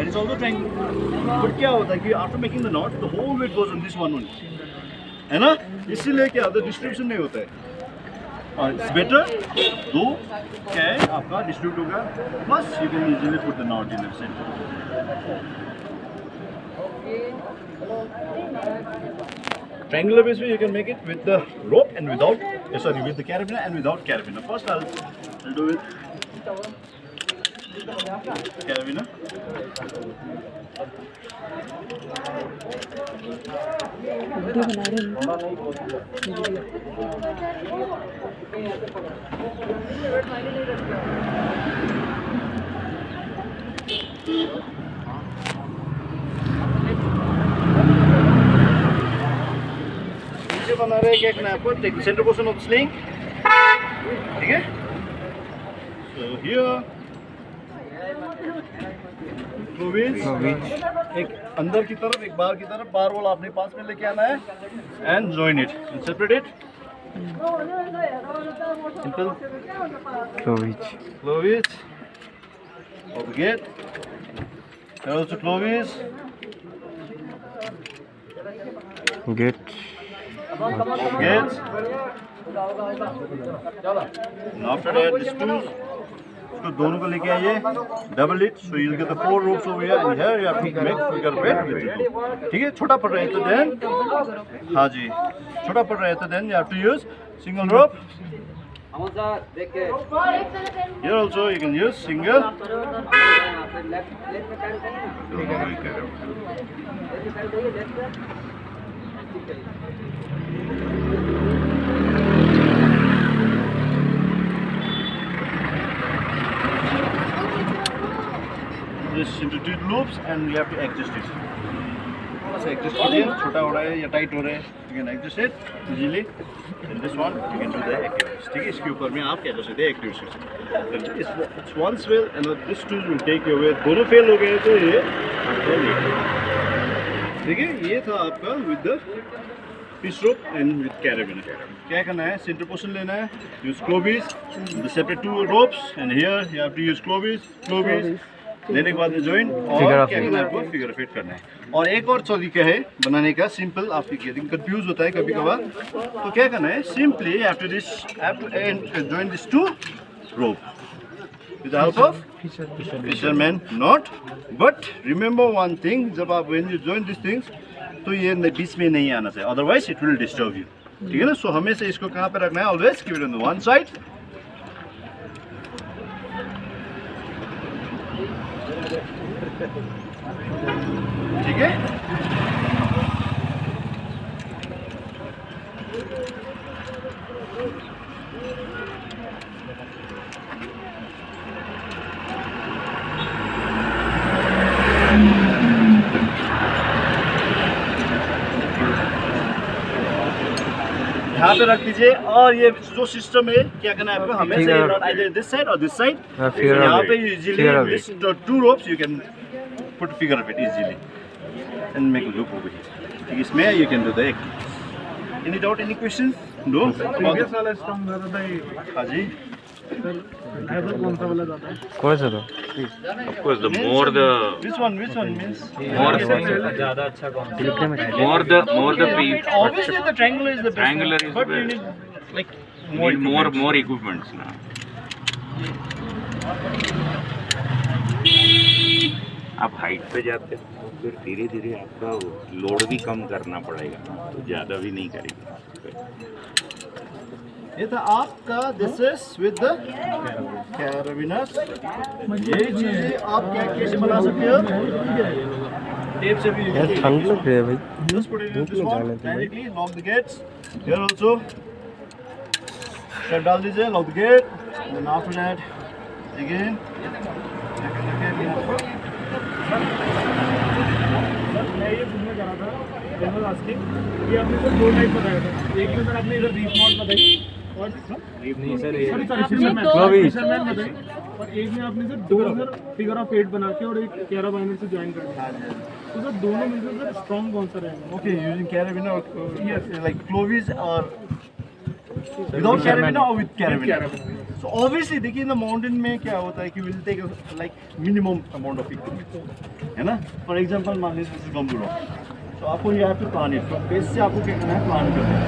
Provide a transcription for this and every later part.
That is also triangle. But क्या होता है कि after making the knot, the whole weight goes on this one only. है ना? इसीलिए क्या होता है distribution नहीं होता है. It's better दो क्या है आपका distribute होगा. Plus you can easily put the knot in the center. Triangular base you can make it with the rope and without, sorry, with the carabiner and without carabiner. First I'll do it. Carabiner. बना रहे क्या करना है आपको take the centre portion of the sling ठीक है so here एक अंदर की तरफ एक बाहर की तरफ बार वाला अपने पास में लेके आना है and join it and separate it simple clove hitch of the gate and also clovis Gate. gates and after that these two इसको दोनों को लेके आइए double it so you'll get the 4 ropes over here and here you have to make figure of 8 with the two ठीक है छोटा पड़ रहा है तो देन हाँ जी छोटा पड़ रहा है तो then you have to use single rope here also you can use single this into two loops and you have to adjust it बस adjust कीजिए छोटा हो रहा है या टाइट हो रहा है you can adjust it easily and this one you can do the activities ठीक है इसके ऊपर में आप क्या कर सकते हैं activities it's one fail and this two will take your weight दोनों फेल हो गए तो ये ठीक है ये था आपका with the piece rope and with carabiner क्या करना है center portion लेना है use clovis the separate two ropes and here you have to use clovis लेने के बाद जॉइन और क्या करना है आपको फिगर फिट करना है और एक और तरीका है बनाने का सिंपल आप कंफ्यूज होता है कभी कभार तो क्या करना है simply after this join this two rope with the help of fisherman knot but remember one thing जब आप when you join these things तो ये बीच में नहीं आना चाहिए otherwise it will disturb you ठीक है ना सो हमेशा इसको कहाँ पे रखना है always keep it on the one side ठीक है यहाँ पे रख दीजिए और ये जो सिस्टम है क्या करना है आपको हमेशा either this side or this side यहाँ पे easily this two ropes you can put figure of it easily and make a loop over here ठीक इसमें you can do the activities any doubt any questions no previous वाला strong ज़्यादा था हाँ जी ऐसा कौन सा वाला ज़्यादा कौन सा था Of course, the more the which one means more ज़्यादा अच्छा कौन सा more the piece. obviously the triangular is the best Triangular one, is but the you best. need like more equipments now. आप हाइट पे जाते हो फिर धीरे धीरे आपका लोड भी कम करना पड़ेगा तो ज़्यादा भी नहीं करेगा ये था आपका दिस इज विद द कैराबिनर्स ये चीजें आप क्या कैसे बना सकते हो टेप से भी यार ठंड लग रही है भाई just put it in this one directly lock the gates here also strap डाल दीजिए lock the gate and then after that again मैं ये पूछना चाह रहा था जनरल आस्किंग कि आपने सर दो टाइप बताया था एक में सर आपने इधर रीफ मॉड बताई और नहीं सर फिशरमैन बताई और एक में आपने सर दो सर फिगर ऑफ 8 बना के और एक कैराबाइनर से ज्वाइन कर दिया तो सर दोनों में से सर स्ट्रॉन्ग कौन सा रहेगा okay using carabiner yes like clovis or without carabiner or with carabiner so obviously देखिए ना माउंटेन में क्या होता है कि will take like minimum amount of equipment है ना. फॉर एग्जाम्पल मान लीजिए दिस इज बम्बू रॉक, तो आपको you have to plan it from base से. आपको क्या करना है, प्लान करना है.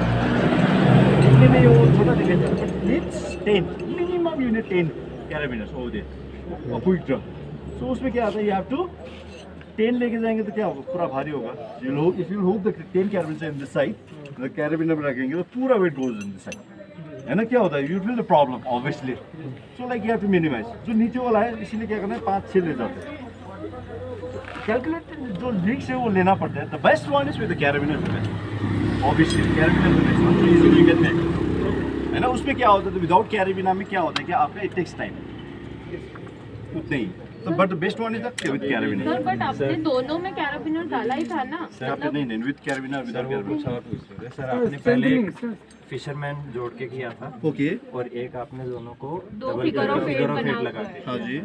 देखने में वो छोटा दिखेगा but needs 10 minimum, you need 10 carabiners over there और क्विक ड्रा. सो उसमें क्या आता है, यू हैव टू 10 लेके जाएंगे तो क्या होगा, पूरा भारी होगा. If you hold the 10 carabiners in this side, the carabiner में रखेंगे तो पूरा weight goes in this side, है ना. क्या होता है, you will the problem obviously. So like you have to minimize. जो नीचे वाला है इसीलिए क्या करना है, 5-6 ले जाते हैं. कैलकुलेटेड जो लीक्स है वो लेना पड़ता है. The best one is with the carabiner, obviously carabiner the best one, so easily gate make, है ना. उसमें क्या होता है, विदाउट कैराबिनर में क्या होता है कि आपका इट टेक्स टाइम उतने ही. तो but the best one is the with carabiner. Sir but आपने दोनों में कैराबिनर डाला ही था ना. सर आपने नहीं विद कैराबिनर विदाउट कैराबिनर. सर आपने पहले फिशरमैन जोड़ के किया था ओके. और एक आपने दोनों को दो double figure of eight figure of eight बना लगा के. के. हाँ जी,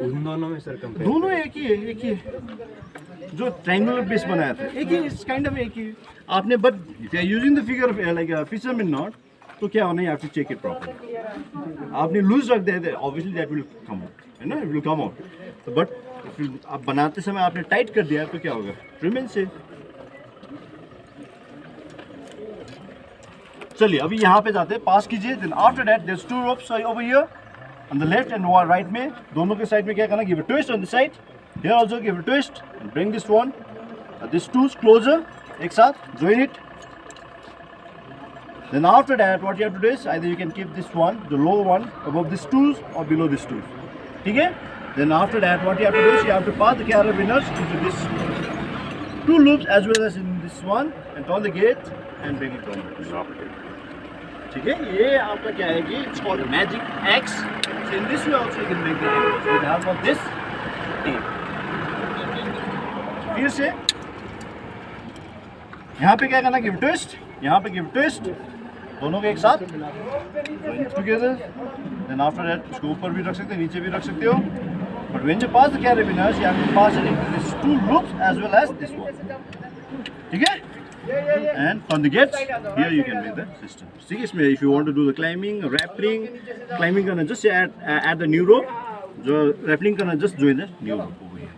उन दोनों में सर कंपेयर दोनों एक ही है, एक ही है. जो ट्रायंगुलर बेस बनाया था एक ही, इट्स काइंड ऑफ एक ही आपने. But if you are using the figure of like fisherman knot, तो क्या होना है, you have to check it properly. आपने लूज रख दिया, obviously that will come out, है ना, इट विल कम आउट. तो बट आप बनाते समय आपने टाइट कर दिया तो क्या होगा, रिमेन से. चलिए अभी यहाँ पे जाते हैं, पास कीजिए. Then after that there is 2 ropes over here on the left and right में. दोनों के साइड में क्या करना, give a twist on the side. Here also give a twist and bring this one, this two closer, एक साथ join it. Then after that what you have to do is either you can keep this one, the low one, above this tools or below this tools. Okay? Then after that what you have to do is you have to pass the carabiners into this 2 loops as well as in this one and turn the gate and bring it down. ठीक है, ये आपका क्या है कि it's called magic X. So in this way also you can make the angles with the help of this tape. फिर से यहाँ पे क्या करना, give twist, यहाँ पे give twist, दोनों के एक साथ टुगेदर. देन आफ्टर दैट इसको ऊपर भी रख सकते हो, नीचे भी रख सकते हो. But when you pass the carabiners you have to pass it into this 2 loops as well as this one. ठीक है, and on the gates here you can make the system. ठीक है, इसमें if you want to do the climbing, rappelling, climbing करना just at the new rope, जो rappelling करना just join the new rope over here.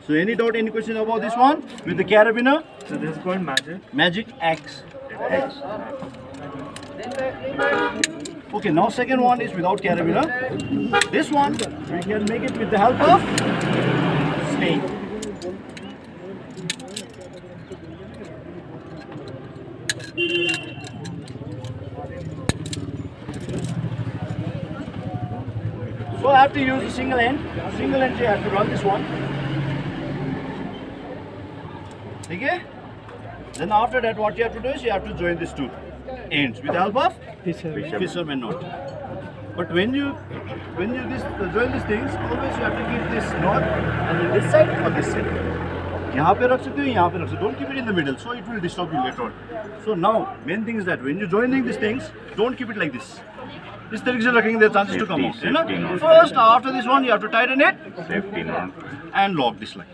So any doubt, any question about this one with the carabiner? So this is called Magic X. Okay, now second one is without carabiner. This one we can make it with the help of sling. So I have to use a single end. Single end, I have to run this one. Okay? Then after that what you have to do is you have to join these 2 ends with the help of fisherman knot. But when you join these things, always you have to keep this knot on this side or this side. यहाँ पे रख सकते हो, यहाँ पे रख सकते हो. Don't keep it in the middle, so it will disturb you later on. So now main thing is that when you're joining these things, don't keep it like this. इस तरीके से रखेंगे, there are chances to come out, है ना. First after this one you have to tighten it, Safety knot. and lock this line.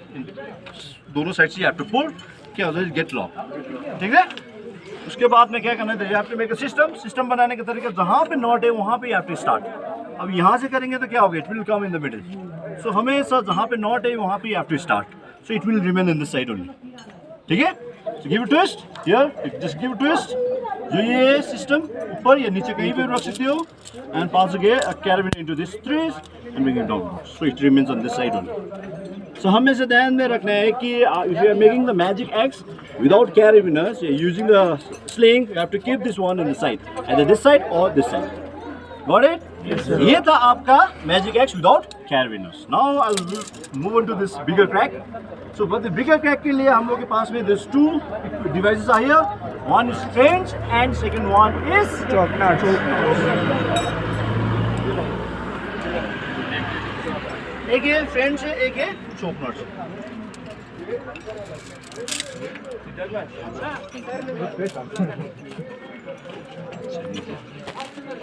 दोनों side से you have to pull, क्या होता है, get lock. ठीक है. उसके बाद में क्या करना है, you have to make a system बनाने का तरीका, जहाँ पे नॉट है वहाँ पे you have to start. अब यहाँ से करेंगे तो क्या होगा, it will come in the middle. So हमेशा जहाँ पे नॉट है वहाँ पे you have to start. So it will remain in this side only. ठीक है. So give a twist here, just give a twist. जो ये सिस्टम ऊपर या नीचे कहीं भी रख सकते हो, and pass again a carabiner into this trees and bring it down. So it remains on this side only. So हमें से ध्यान में रखना है कि if you are making the Magic X without carabiners, you are using the sling, you have to keep this one in the side, either this side or this side. Got it? Yes, sir. ये था आपका Magic X without carabiners. Now I'll move on to this bigger crack. So for the bigger crack के लिए हम लोग के पास में there's 2 devices are here. One is strange and second one is choke nut. एक है फ्रेंच है, एक है चोक नट.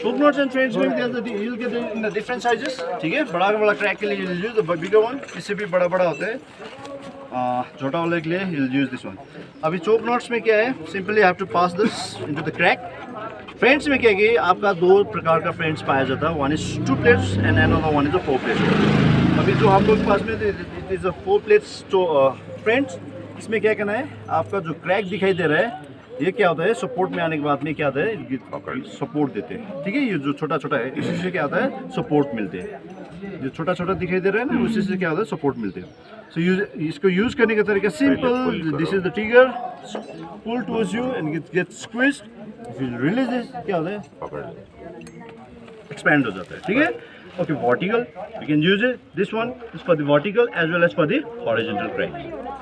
Choke nuts and French wing, you'll get it in the different sizes. ठीक है, बड़ा क्रैक के लिए you'll use the bigger one. इससे भी बड़ा होता है. छोटा वाले के लिए you'll use this one. अभी choke nuts में क्या है, simply have to pass this into the crack. Friends में क्या है कि आपका 2 प्रकार का friends पाया जाता है. One is 2 plates and another one is a 4 plates. अभी जो हम लोग के पास में इट इज़ अ 4 प्लेट्स तो फ्रेंड्स, इसमें क्या करना है, आपका जो क्रैक दिखाई दे रहा है ये क्या होता है, सपोर्ट में आने के बाद में क्या होता है, सपोर्ट देते हैं, ठीक है। ये जो छोटा छोटा है इसी से क्या होता है, सपोर्ट मिलते हैं। जो छोटा छोटा दिखाई दे रहा है ना, उसी से क्या होता है, सपोर्ट मिलते हैं। सो इसको यूज़ करने का तरीका simple, this is the trigger, pull towards you and get squeezed, if you release this क्या होता है, पकड़ एक्सपैंड हो जाता है, ठीक है। Okay, vertical you can use it, this one is for the vertical as well as for the horizontal crack,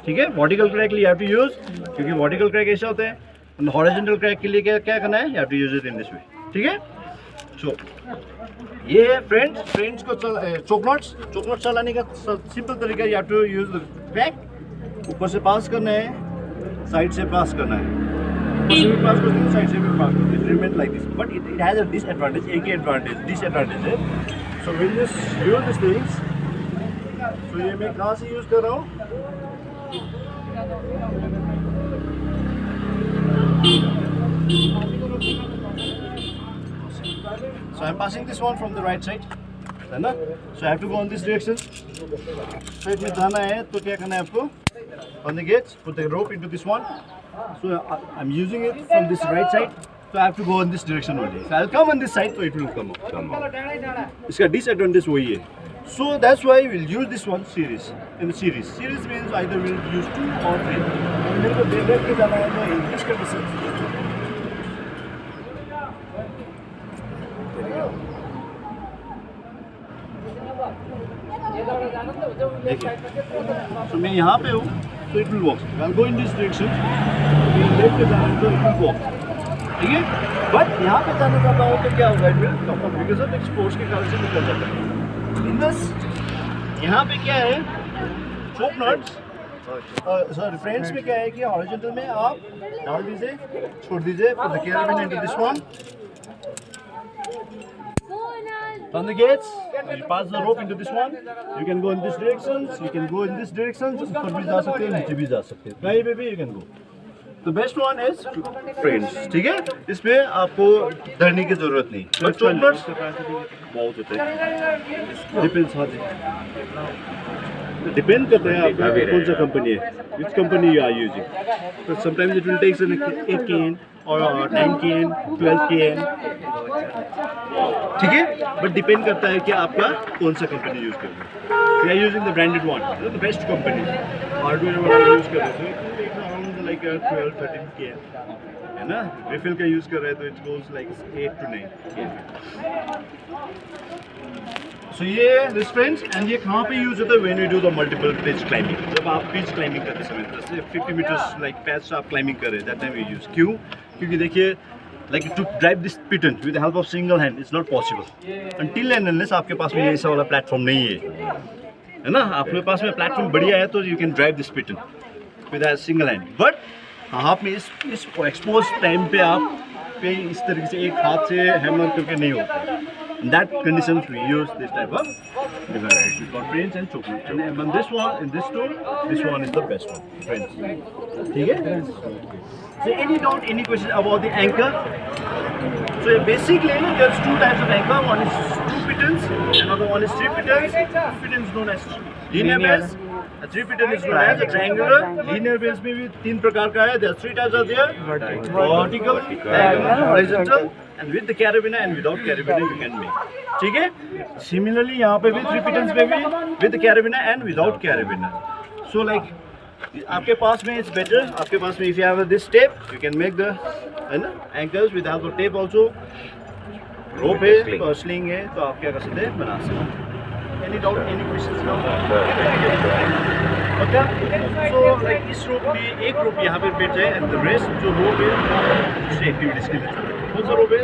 ठीक है। वर्टिकल क्रैक के लिए यू हैव टू यूज, क्योंकि वर्टिकल क्रैक ऐसा होता है, हॉरिजॉन्टल क्रैक के लिए क्या करना है, you have to use it in this way, ठीक है। सो ये है फ्रेंड्स को चोक नॉट्स चलाने का सिंपल तरीका, you have to use the crack, ऊपर से पास करना है, साइड से पास करना है, ऊपर से भी पास करते हैं, साइड से भी पास करते हैं, remain like this, but it has a disadvantage, एक ही एडवांटेज डिसएडवांटेज है। So will just use this things. सो ये मैं कहाँ से यूज कर रहा हूँ, so I'm passing this one from the right side, है ना। So I have to go on this direction. Straight में जाना है तो क्या करना है आपको, on the gates, put the rope into this one. So I'm using it from this right side. So I have to go on this direction only. So I'll come on this side, so it will come up. इसका disadvantage वही है. So that's why we'll use this one series. In the series means either we'll use 2 or 3. मेरे को देख के जाना है तो in this condition. तो मैं यहाँ पे हूँ तो it will walk, I will go in this direction, left पे जाना है तो इट विल वॉक, ठीक है। बट यहाँ पे जाना चाहता हूँ तो क्या होगा, it will come up because of expose के कारण से निकल जाता है। इन दिस यहाँ पे क्या है, चोक नॉट्स, सॉरी फ्रेंड्स में क्या है कि हॉरिजॉन्टल में आप डाल दीजिए, छोड़ दीजिए, put the carabiner into this one, on the gates, you pass the rope into this one, you can go in this direction, you can go in this direction, ऊपर भी जा सकते हैं, नीचे भी जा सकते हैं, कहीं पे भी you can go. The best one is friends, ठीक है। इसमें आपको डरने की जरूरत नहीं, but chokers बहुत होते हैं, डिपेंड करता है आपका कौन सा कंपनी है, which company you are using. So sometimes it will take 8 kN or 10 kN, 12 kN, ठीक है। बट डिपेंड करता है कि आपका कौन सा कंपनी यूज़ कर रहे हैं। We are using the branded one, the best company hardware वाला यूज़ कर रहे हैं तो अराउंड लाइक 12-13 kN, है ना। रिफिल का यूज़ कर रहे हैं तो it goes like 8 to 9 kN. सो ये दिस फ्रेंड्स, एंड ये कहाँ पे यूज़ होता है, when you do the multiple pitch climbing, जब आप पिच क्लाइंबिंग करते समय 50 मीटर्स लाइक पैच आप क्लाइंबिंग कर रहे हैं, दैट टाइम यू यूज़। क्यों? क्योंकि देखिए like to drive this piton with the help of single hand it's not possible until and unless आपके पास में ऐसा वाला प्लेटफॉर्म नहीं है ना। आपके पास में प्लेटफॉर्म बढ़िया है तो you can drive this piton with a single hand, but आप में इस एक्सपोज टाइम पे आप पे इस तरीके से एक हाथ से हैमर करके नहीं होता। In that condition we use this type of device. We got friends and choke nut. And on this one, in this tool, this one is the best one, friends. ठीक है? So any doubt, any question about the anchor? So basically there's 2 types of anchor. One is 2 pitons, another one is 3 pitons. 2 pitons known as linear base. A 3 piton is known as a triangular. Linear base में भी 3 प्रकार का है. There are 3 types are there. Vertical, diagonal, horizontal. And with the carabiner and without carabiner you can make. ठीक है? Similarly यहाँ पे भी 3 pitons में भी with the carabiner and without carabiner. So like आपके पास में it's better. आपके पास में if you have this tape you can make the anchors with help of tape also. Rope है और sling है तो आप क्या कर सकते हैं, बना सकते हैं. Any doubt, any questions now? Okay. So like इस rope में एक rope यहाँ पे बैठ जाए and the rest जो rope है दूसरी activities के लिए. कौन सा rope है?